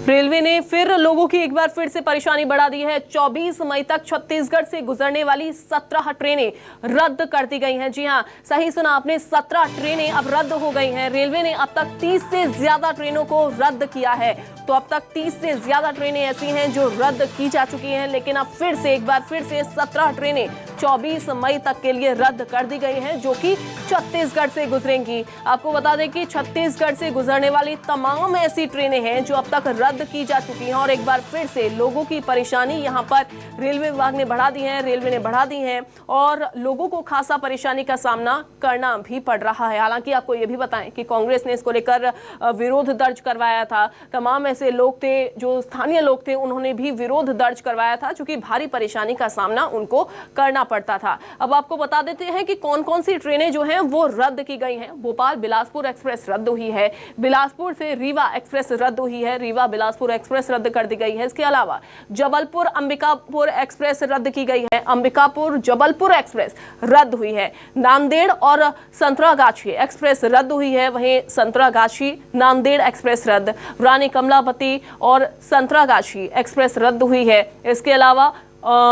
Railway ने फिर लोगों की एक बार फिर से परेशानी बढ़ा दी है। 24 मई तक छत्तीसगढ़ से गुजरने वाली 17 ट्रेनें रद्द कर दी गई हैं। जी हां, सही सुना आपने, 17 ट्रेनें अब रद्द हो गई हैं। रेलवे ने अब तक 30 से ज्यादा ट्रेनों को रद्द किया है। तो अब तक 30 से ज्यादा ट्रेनें ऐसी हैं जो रद्द की जा चुकी हैं, लेकिन अब फिर से एक बार फिर से 17 ट्रेनें 24 मई तक के लिए रद्द कर दी गई हैं, जो कि छत्तीसगढ़ से गुजरेंगी। आपको बता दें कि छत्तीसगढ़ से गुजरने वाली तमाम ऐसी ट्रेनें हैं जो अब तक रद्द की जा चुकी हैं और एक बार फिर से लोगों की परेशानी यहां पर रेलवे विभाग ने बढ़ा दी है, रेलवे ने बढ़ा दी है और लोगों को खासा परेशानी का सामना करना भी पड़ रहा है। हालांकि आपको यह भी बताएं कि कांग्रेस ने इसको लेकर विरोध दर्ज करवाया था। तमाम ऐसे लोग थे, जो स्थानीय लोग थे, उन्होंने भी विरोध दर्ज करवाया था, क्योंकि भारी परेशानी का सामना उनको करना पड़ता था। अब आपको बता देते हैं कि कौन कौन सी ट्रेनें जो हैं वो रद्द की गई हैं। भोपाल बिलासपुर एक्सप्रेस रद्द हुई है, बिलासपुर से रीवा एक्सप्रेस रद्द हुई है, रीवा बिलासपुर एक्सप्रेस रद्द कर दी गई है। इसके अलावा जबलपुर अंबिकापुर एक्सप्रेस रद्द की गई है, अंबिकापुर जबलपुर एक्सप्रेस रद्द हुई है। नांदेड़ और संतरागाछी एक्सप्रेस रद्द हुई है, वहीं संतरागाछी नांदेड़ एक्सप्रेस रद्द, रानी कमलापति और संतरागाछी एक्सप्रेस रद्द हुई है। इसके अलावा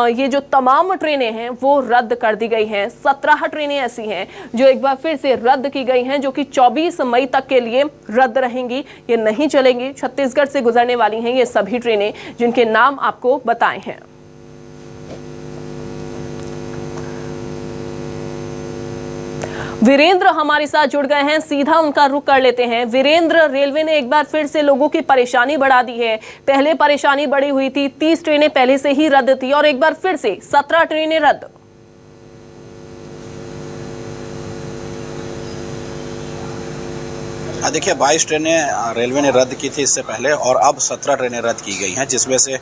ये जो तमाम ट्रेनें हैं वो रद्द कर दी गई हैं। 17 ट्रेनें ऐसी हैं जो एक बार फिर से रद्द की गई हैं, जो कि 24 मई तक के लिए रद्द रहेंगी, ये नहीं चलेंगी। छत्तीसगढ़ से गुजरने वाली हैं ये सभी ट्रेनें, जिनके नाम आपको बताए हैं। वीरेंद्र हमारे साथ जुड़ गए हैं, सीधा उनका रुख कर लेते हैं। वीरेंद्र, रेलवे ने एक बार फिर से लोगों की परेशानी बढ़ा दी है। पहले परेशानी बढ़ी हुई थी, 30 ट्रेनें पहले से ही रद्द थी और एक बार फिर से 17 ट्रेनें रद्द। देखिए, 22 ट्रेनें रेलवे ने रद्द की थी इससे पहले और अब 17 ट्रेनें रद्द की गई हैं, जिसमें से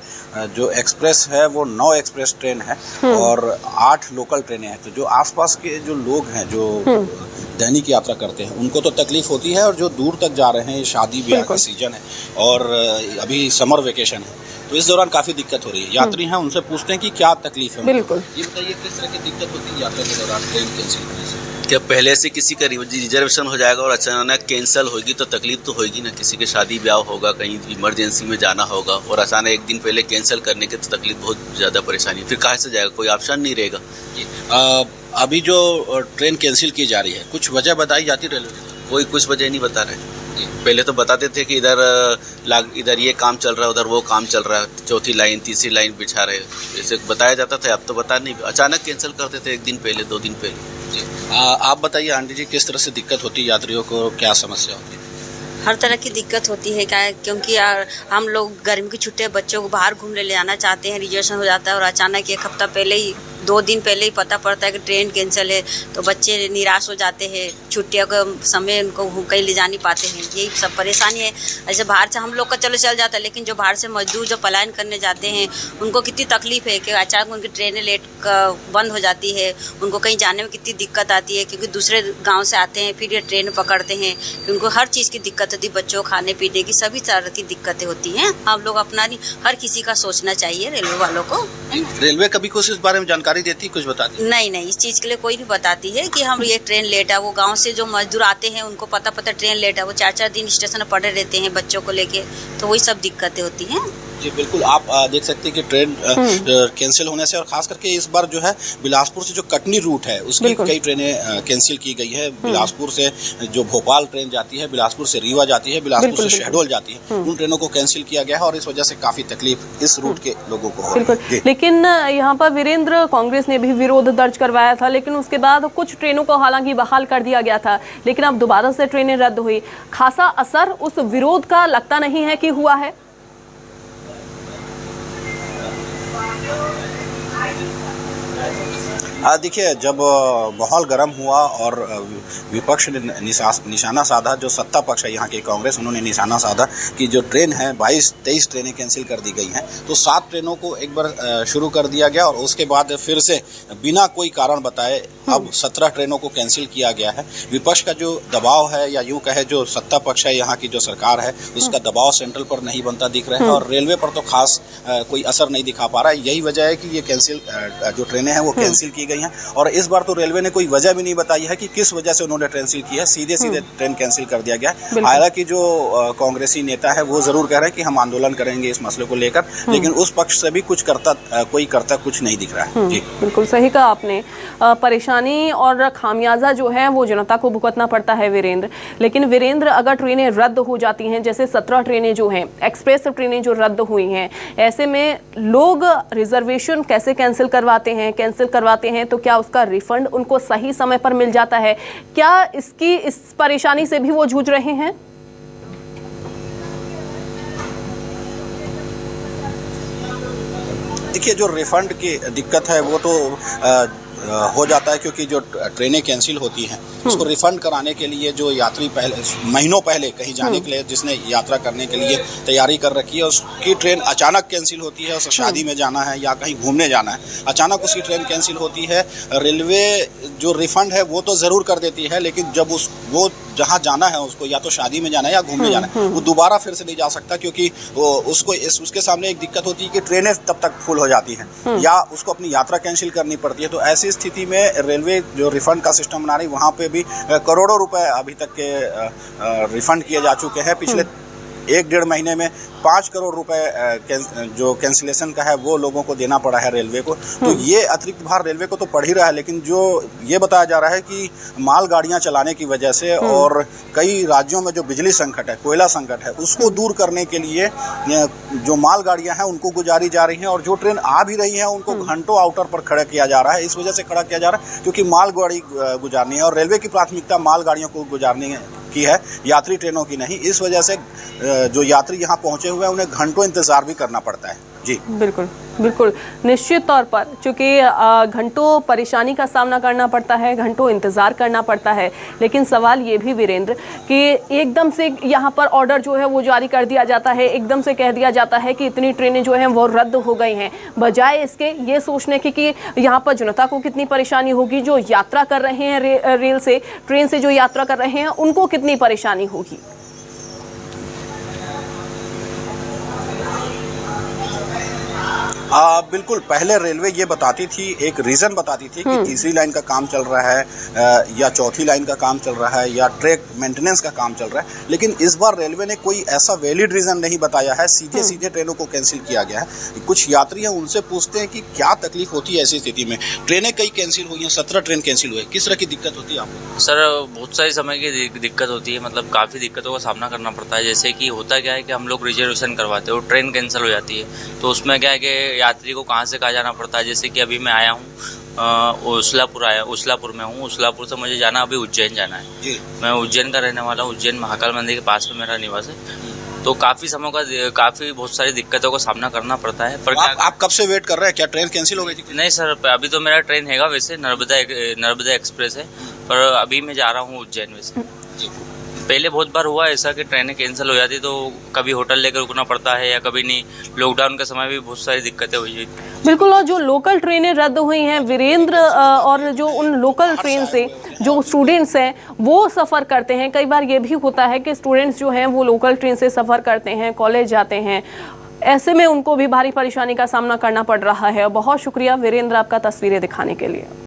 जो एक्सप्रेस है वो 9 एक्सप्रेस ट्रेन है और 8 लोकल ट्रेनें हैं। तो जो आसपास के जो लोग हैं, जो दैनिक यात्रा करते हैं, उनको तो तकलीफ होती है, और जो दूर तक जा रहे हैं, शादी ब्याह का सीजन है और अभी समर वेकेशन है, तो इस दौरान काफ़ी दिक्कत हो रही है। यात्री हैं, उनसे पूछते हैं कि क्या तकलीफ है। बिल्कुल, ये बताइए, किस तरह की दिक्कत होती है यात्रा के दौरान ट्रेन कैंसिल होने से? क्या पहले से किसी का रिजर्वेशन हो जाएगा और अचानक कैंसिल होगी तो तकलीफ तो होगी ना। किसी के शादी ब्याह होगा, कहीं इमरजेंसी में जाना होगा और अचानक एक दिन पहले कैंसिल करने के तो तकलीफ, बहुत ज़्यादा परेशानी। फिर कहाँ से जाएगा, कोई ऑप्शन नहीं रहेगा। अभी जो ट्रेन कैंसिल की जा रही है, कुछ वजह बताई जाती रेलवे? कोई कुछ वजह नहीं बता रहे। पहले तो बताते थे कि इधर ये काम चल रहा है, उधर वो काम चल रहा है, चौथी लाइन तीसरी लाइन बिछा रहे, ऐसे बताया जाता था। अब तो बता नहीं, अचानक कैंसिल करते थे, एक दिन पहले 2 दिन पहले। आप बताइए आंटी जी, किस तरह से दिक्कत होती है यात्रियों को, क्या समस्या होती है? हर तरह की दिक्कत होती है, क्या, क्योंकि हम लोग गर्मी की छुट्टियां बच्चों को बाहर घूमने ले जाना चाहते हैं, रिजर्वेशन हो जाता है और अचानक 1 हफ्ता पहले ही, 2 दिन पहले ही पता पड़ता है कि ट्रेन कैंसिल है, तो बच्चे निराश हो जाते हैं। छुट्टियों का समय उनको कहीं ले जा नहीं पाते हैं, यही सब परेशानी है। ऐसे बाहर से हम लोग का चलो चल जाता है, लेकिन जो बाहर से मजदूर जो पलायन करने जाते हैं, उनको कितनी तकलीफ है कि अचानक उनकी ट्रेनें लेट बंद हो जाती है, उनको कहीं जाने में कितनी दिक्कत आती है, क्योंकि दूसरे गाँव से आते हैं, फिर ये ट्रेन पकड़ते हैं, उनको हर चीज़ की दिक्कत होती है, बच्चों खाने पीने की सभी तरह की दिक्कतें होती हैं। हम लोग अपना नहीं, हर किसी का सोचना चाहिए, रेलवे वालों को। रेलवे कभी कुछ इस बारे में जानकारी देती, कुछ बताती? नहीं, इस चीज़ के लिए कोई नहीं बताती है कि हम ये ट्रेन लेट है। वो गांव से जो मजदूर आते हैं उनको पता ट्रेन लेट है, वो 4-4 दिन स्टेशन पर पड़े रहते हैं बच्चों को लेके, तो वही सब दिक्कतें होती हैं। जी बिल्कुल, आप देख सकते हैं कि ट्रेन कैंसिल होने से, और खास करके इस बार जो है बिलासपुर से जो कटनी रूट है उसकी कई ट्रेनें कैंसिल की गई है। बिलासपुर से जो भोपाल ट्रेन जाती है, बिलासपुर से रीवा जाती है, बिलासपुर से शहडोल जाती है, उन ट्रेनों को कैंसिल किया गया है और इस वजह से काफी तकलीफ इस रूट के लोगों को हो रही है। लेकिन यहाँ पर वीरेंद्र, कांग्रेस ने भी विरोध दर्ज करवाया था, लेकिन उसके बाद कुछ ट्रेनों को हालांकि बहाल कर दिया गया था, लेकिन अब दोबारा से ट्रेनें रद्द हुई। खासा असर उस विरोध का लगता नहीं है कि हुआ है। देखिए, जब माहौल गर्म हुआ और विपक्ष ने निशाना साधा, जो सत्ता पक्ष है यहाँ के कांग्रेस, उन्होंने निशाना साधा कि जो ट्रेन है 22-23 ट्रेनें कैंसिल कर दी गई हैं, तो 7 ट्रेनों को एक बार शुरू कर दिया गया और उसके बाद फिर से बिना कोई कारण बताए अब 17 ट्रेनों को कैंसिल किया गया है। विपक्ष का जो दबाव है या यूं कहे जो सत्ता पक्ष है यहाँ की जो सरकार है उसका दबाव सेंट्रल पर नहीं बनता दिख रहा है और रेलवे पर तो खास कोई असर नहीं दिखा पा रहा है। यही वजह है कि ये कैंसिल जो ट्रेनें हैं वो कैंसिल की गई हैं और इस बार तो रेलवे ने कोई वजह भी नहीं बताई है कि किस वजह से उन्होंने कैंसिल की है। सीधे ट्रेन कैंसिल कर दिया गया है। हालांकि जो कांग्रेसी नेता है वो जरूर कह रहे हैं कि हम आंदोलन करेंगे इस मसले को लेकर, लेकिन उस पक्ष से भी कोई करता कुछ नहीं दिख रहा है। जी बिल्कुल सही कहा आपने। परेशानी और खामियाजा जो है वो जनता को भुगतना पड़ता है वीरेंद्र। लेकिन वीरेंद्र, अगर ट्रेनें रद्द हो जाती हैं, जैसे 17 ट्रेनें जो हैं, एक्सप्रेस ट्रेनें जो रद्द हुई हैं, ऐसे में लोग रिजर्वेशन कैसे कैंसिल करवाते हैं तो क्या उसका रिफंड उनको सही समय पर मिल जाता है? क्या इस परेशानी से भी वो जूझ रहे हैं? देखिए, जो रिफंड की दिक्कत है वो तो हो जाता है क्योंकि जो ट्रेनें कैंसिल होती हैं उसको रिफंड कराने के लिए जो यात्री महीनों पहले कहीं जाने के लिए जिसने यात्रा करने के लिए तैयारी कर रखी है उसकी ट्रेन अचानक कैंसिल होती है। उसे शादी में जाना है या कहीं घूमने जाना है, अचानक उसकी ट्रेन कैंसिल होती है। रेलवे जो रिफंड है वो तो ज़रूर कर देती है, लेकिन जब वो जहाँ जाना है उसको या तो शादी में जाना है या घूमने जाना है वो दोबारा फिर से नहीं जा सकता क्योंकि उसके सामने एक दिक्कत होती है कि ट्रेनें तब तक फुल हो जाती हैं या उसको अपनी यात्रा कैंसिल करनी पड़ती है। तो ऐसी स्थिति में रेलवे जो रिफंड का सिस्टम बना रही है वहाँ पे भी करोड़ों रुपए अभी तक के रिफंड किए जा चुके हैं। पिछले 1-1.5 महीने में 5 करोड़ रुपए जो कैंसिलेशन का है वो लोगों को देना पड़ा है रेलवे को। तो ये अतिरिक्त भार रेलवे को तो पड़ ही रहा है, लेकिन जो ये बताया जा रहा है कि मालगाड़ियां चलाने की वजह से और कई राज्यों में जो बिजली संकट है, कोयला संकट है, उसको दूर करने के लिए जो मालगाड़ियां हैं उनको गुजारी जा रही हैं और जो ट्रेन आ भी रही हैं उनको घंटों आउटर पर खड़ा किया जा रहा है। इस वजह से खड़ा किया जा रहा है क्योंकि मालगाड़ी गुजारनी है और रेलवे की प्राथमिकता मालगाड़ियों को गुजारने की है, यात्री ट्रेनों की नहीं। इस वजह से जो यात्री यहाँ पहुंचे हुए हैं उन्हें घंटों इंतजार भी करना पड़ता है। जी बिल्कुल बिल्कुल, निश्चित तौर पर, चूँकि घंटों परेशानी का सामना करना पड़ता है, घंटों इंतज़ार करना पड़ता है। लेकिन सवाल ये भी वीरेंद्र कि एकदम से यहाँ पर ऑर्डर जो है वो जारी कर दिया जाता है, एकदम से कह दिया जाता है कि इतनी ट्रेनें जो हैं वो रद्द हो गई हैं, बजाय इसके ये सोचने की कि यहाँ पर जनता को कितनी परेशानी होगी, जो यात्रा कर रहे हैं रेल से, ट्रेन से जो यात्रा कर रहे हैं उनको कितनी परेशानी होगी। बिल्कुल, पहले रेलवे ये बताती थी, एक रीज़न बताती थी कि तीसरी लाइन का काम चल रहा है या चौथी लाइन का काम चल रहा है या ट्रैक मेंटेनेंस का काम चल रहा है, लेकिन इस बार रेलवे ने कोई ऐसा वैलिड रीज़न नहीं बताया है। सीधे ट्रेनों को कैंसिल किया गया है। कुछ यात्री हैं उनसे पूछते हैं कि क्या तकलीफ होती है ऐसी स्थिति में। ट्रेनें कई कैंसिल हुई हैं, 17 ट्रेन कैंसिल हुए, किस तरह की दिक्कत होती है आपको? सर, बहुत सारी समय की दिक्कत होती है, मतलब काफ़ी दिक्कतों का सामना करना पड़ता है। जैसे कि होता क्या है कि हम लोग रिजर्वेशन करवाते हैं और ट्रेन कैंसिल हो जाती है, तो उसमें क्या है कि यात्री को कहाँ से कहाँ जाना पड़ता है। जैसे कि अभी मैं आया हूँ उस्लापुर में हूँ, उस्लापुर से मुझे जाना अभी उज्जैन जाना है जी। मैं उज्जैन का रहने वाला हूँ, उज्जैन महाकाल मंदिर के पास में मेरा निवास है। तो काफ़ी बहुत सारी दिक्कतों का सामना करना पड़ता है। पर आप कब से वेट कर रहे हैं? क्या ट्रेन कैंसिल हो गई थी? नहीं सर, अभी तो मेरा ट्रेन हैगा, वैसे नर्मदा एक्सप्रेस है, पर अभी मैं जा रहा हूँ उज्जैन। वैसे पहले बहुत बार हुआ ऐसा कि ट्रेनें कैंसिल हो जाती तो कभी होटल लेकर रुकना पड़ता है या कभी नहीं। लॉकडाउन के समय भी बहुत सारी दिक्कतें हुई है। बिल्कुल, और जो लोकल ट्रेनें रद्द हुई हैं वीरेंद्र, और जो उन लोकल ट्रेन से जो स्टूडेंट्स हैं वो सफ़र करते हैं, कई बार ये भी होता है कि स्टूडेंट्स जो हैं वो लोकल ट्रेन से सफ़र करते हैं, कॉलेज जाते हैं, ऐसे में उनको भी भारी परेशानी का सामना करना पड़ रहा है। बहुत शुक्रिया वीरेंद्र आपका तस्वीरें दिखाने के लिए।